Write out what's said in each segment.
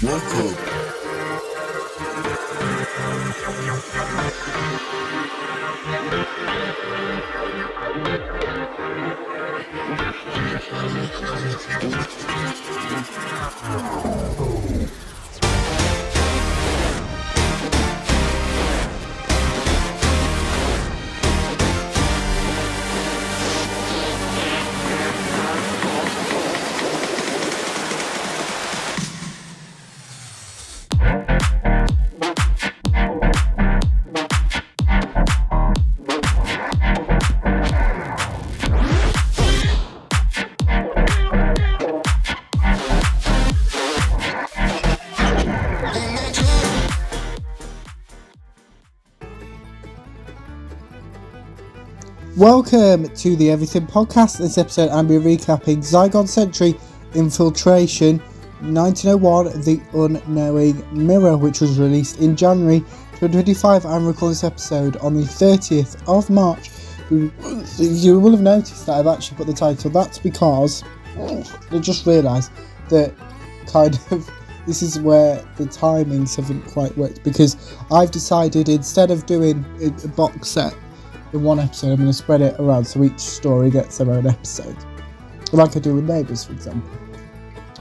Welcome. Welcome to the Everything Podcast. This episode I'm be recapping Zygon Sentry Infiltration 1901 The Unknowing Mirror, which was released in January 2025. I'm recording this episode on the 30th of March. You will have noticed that I've actually put the title. That's because I just realised that this is where the timings haven't quite worked, because I've decided instead of doing a box set in one episode, I'm going to spread it around so each story gets their own episode, like I do with Neighbours, for example.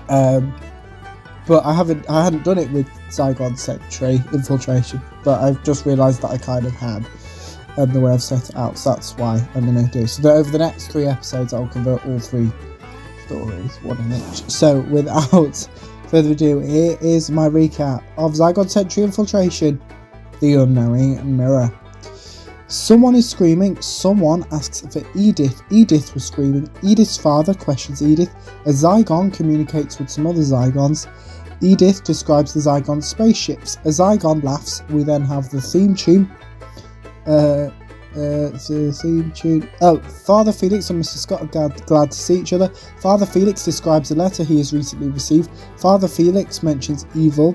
But I hadn't done it with Zygon Sentry Infiltration, but I've just realised that I kind of had, the way I've set it out, so that's why I'm going to do it. So that over the next 3 episodes I'll convert all 3 stories, one in each. So without further ado, here is my recap of Zygon Sentry Infiltration, The Unknowing Mirror. Someone is screaming. Someone asks for Edith. Edith was screaming. Edith's father questions Edith. A Zygon communicates with some other Zygons. Edith describes the Zygon spaceships. A Zygon laughs. We then have the theme tune. The theme tune. Oh, Father Felix and Mr. Scott are glad to see each other. Father Felix describes a letter he has recently received. Father Felix mentions evil.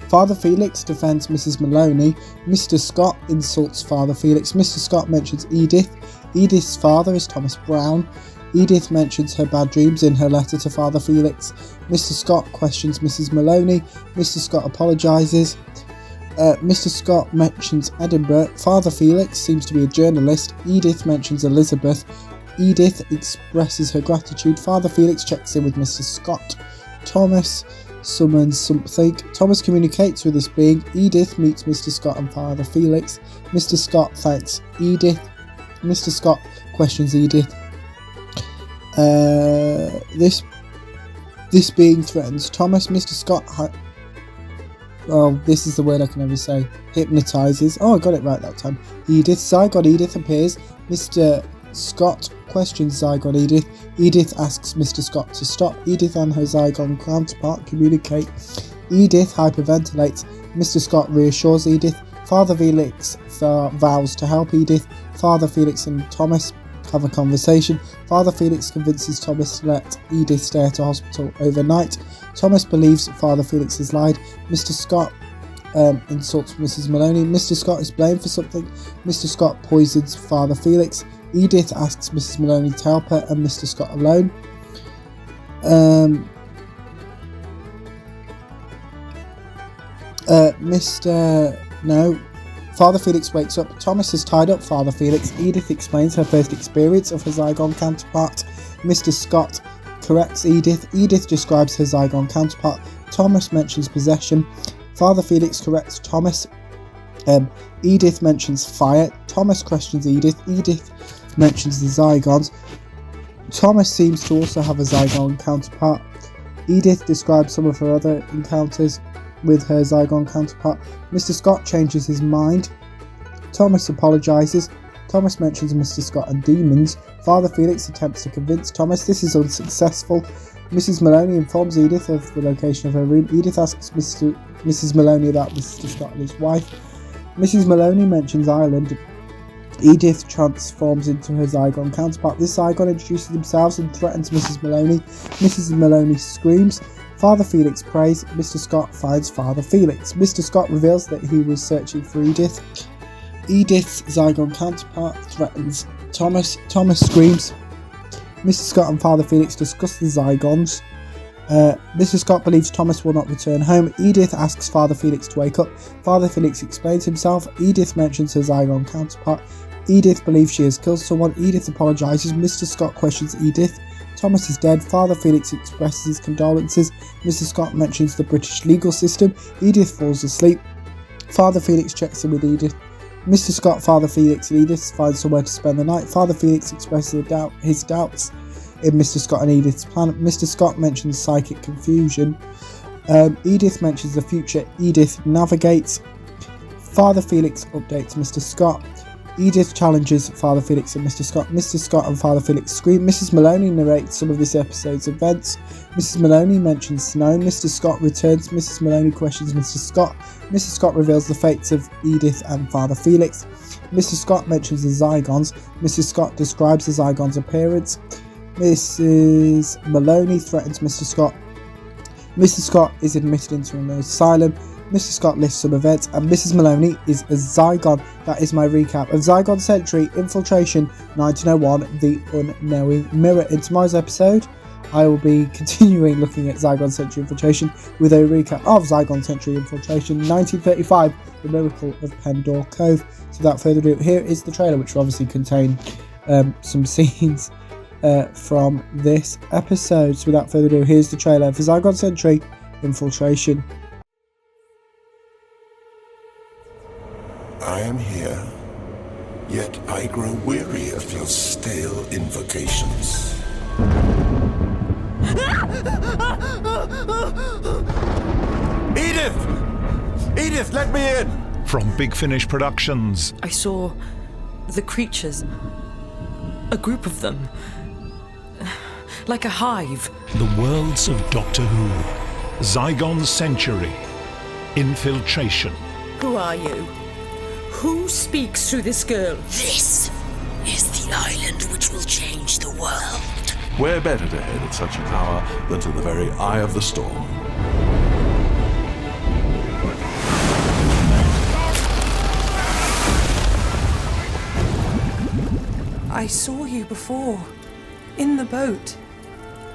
Father Felix defends Mrs. Maloney. Mr. Scott insults Father Felix. Mr. Scott mentions Edith. Edith's father is Thomas Brown. Edith mentions her bad dreams in her letter to Father Felix. Mr. Scott questions Mrs. Maloney. Mr. Scott apologises. Mr. Scott mentions Edinburgh. Father Felix seems to be a journalist. Edith mentions Elizabeth. Edith expresses her gratitude. Father Felix checks in with Mr. Scott. Thomas summons something. Thomas communicates with this being. Edith meets Mr. Scott and Father Felix. Mr. Scott thanks Edith. Mr. Scott questions Edith. This being threatens Thomas. Mr. Scott this is the word I can never say. Hypnotizes. Oh, I got it right that time. Edith. Zygon Edith appears. Mr. Scott questions Zygon Edith. Edith asks Mr. Scott to stop. Edith and her Zygon counterpart communicate. Edith hyperventilates. Mr. Scott reassures Edith. Father Felix vows to help Edith. Father Felix and Thomas have a conversation. Father Felix convinces Thomas to let Edith stay at a hospital overnight. Thomas believes Father Felix has lied. Mr. Scott insults Mrs. Maloney. Mr. Scott is blamed for something. Mr. Scott poisons Father Felix. Edith asks Mrs. Maloney to help her and Mr. Scott alone. Father Felix wakes up. Thomas has tied up Father Felix. Edith explains her first experience of her Zygon counterpart. Mr. Scott corrects Edith. Edith describes her Zygon counterpart. Thomas mentions possession. Father Felix corrects Thomas. Edith mentions fire. Thomas questions Edith. Edith mentions the Zygons. Thomas seems to also have a Zygon counterpart. Edith describes some of her other encounters with her Zygon counterpart. Mr. Scott changes his mind. Thomas apologises. Thomas mentions Mr. Scott and demons. Father Felix attempts to convince Thomas. This is unsuccessful. Mrs. Maloney informs Edith of the location of her room. Edith asks Mrs. Maloney about Mr. Scott and his wife. Mrs. Maloney mentions Ireland. Edith transforms into her Zygon counterpart. This Zygon introduces themselves and threatens Mrs. Maloney. Mrs. Maloney screams. Father Felix prays. Mr. Scott finds Father Felix. Mr. Scott reveals that he was searching for Edith. Edith's Zygon counterpart threatens Thomas. Thomas screams. Mr. Scott and Father Felix discuss the Zygons. Mr. Scott believes Thomas will not return home. Edith asks Father Felix to wake up. Father Felix explains himself. Edith mentions her Zygon counterpart. Edith believes she has killed someone. Edith apologises. Mr. Scott questions Edith. Thomas is dead. Father Felix expresses his condolences. Mr. Scott mentions the British legal system. Edith falls asleep. Father Felix checks in with Edith. Mr. Scott, Father Felix and Edith find somewhere to spend the night. Father Felix expresses his doubts in Mr. Scott and Edith's plan. Mr. Scott mentions psychic confusion. Edith mentions the future. Edith navigates. Father Felix updates Mr. Scott. Edith challenges Father Felix and Mr. Scott. Mr. Scott and Father Felix scream. Mrs. Maloney narrates some of this episode's events. Mrs. Maloney mentions snow. Mr. Scott returns. Mrs. Maloney questions Mr. Scott. Mrs. Scott reveals the fates of Edith and Father Felix. Mr. Scott mentions the Zygons. Mrs. Scott describes the Zygons' appearance. Mrs. Maloney threatens Mr. Scott. Mr. Scott is admitted into an asylum. Mr. Scott lists some events, and Mrs. Maloney is a Zygon. That is my recap of Zygon Century Infiltration 1901, The Unknowing Mirror. In tomorrow's episode, I will be continuing looking at Zygon Century Infiltration with a recap of Zygon Century Infiltration 1935, The Miracle of Pendor Cove. So without further ado, here is the trailer, which will obviously contain some scenes from this episode. So without further ado, here's the trailer for Zygon Century Infiltration. I am here, yet I grow weary of your stale invocations. Edith! Edith, let me in! From Big Finish Productions. I saw the creatures. A group of them. Like a hive. The worlds of Doctor Who. Zygon Century. Infiltration. Who are you? Who speaks through this girl? This is the island which will change the world. Where better to head at such an hour than to the very eye of the storm? I saw you before, in the boat,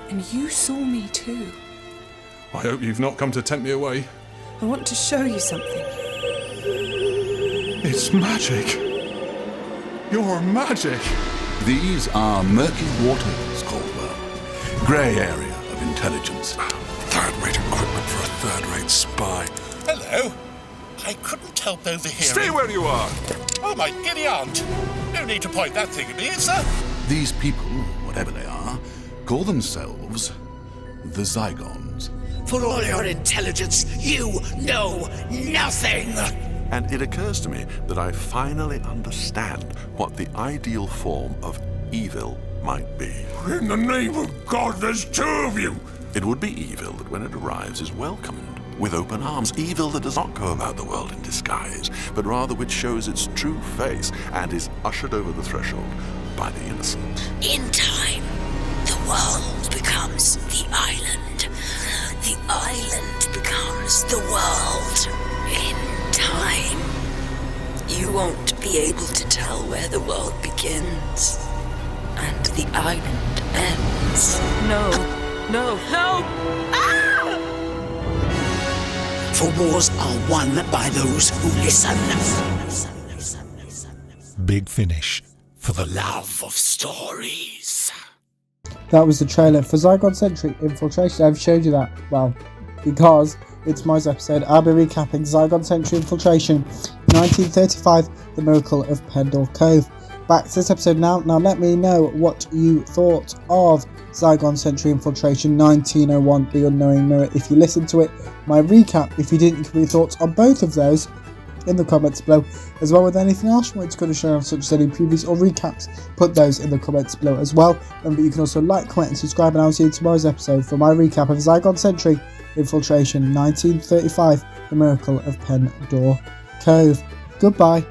and you saw me too. I hope you've not come to tempt me away. I want to show you something. It's magic. You're magic. These are murky waters, Caldwell. Grey area of intelligence. Third-rate equipment for a third-rate spy. Hello. I couldn't help overhearing... Stay where you are. Oh, my giddy aunt. No need to point that thing at me, is there? These people, whatever they are, call themselves the Zygons. For all your intelligence, you know nothing. And it occurs to me that I finally understand what the ideal form of evil might be. In the name of God, there's two of you. It would be evil that when it arrives is welcomed with open arms. Evil that does not go about the world in disguise, but rather which shows its true face and is ushered over the threshold by the innocent. In time, the world becomes the island. The island becomes the world. In time, you won't be able to tell where the world begins and the island ends. No. Ah! For wars are won by those who listen. Big Finish. For the love of stories. That was the trailer for Zygon Century Infiltration. I've showed you that, well, because it's tomorrow's episode. I'll be recapping Zygon Century Infiltration 1935, The Miracle of Pendor Cove. Back to this episode now. Now let me know what you thought of Zygon Century Infiltration 1901, The Unknowing Mirror. If you listened to it, my recap, if you didn't, give me your thoughts on both of those in the comments below, as well with anything else you want to share, such as any previews or recaps. Put those in the comments below as well. Remember, you can also like, comment and subscribe, and I'll see you in tomorrow's episode for my recap of Zygon Century Infiltration 1935, The Miracle of Pendor Cove. Goodbye.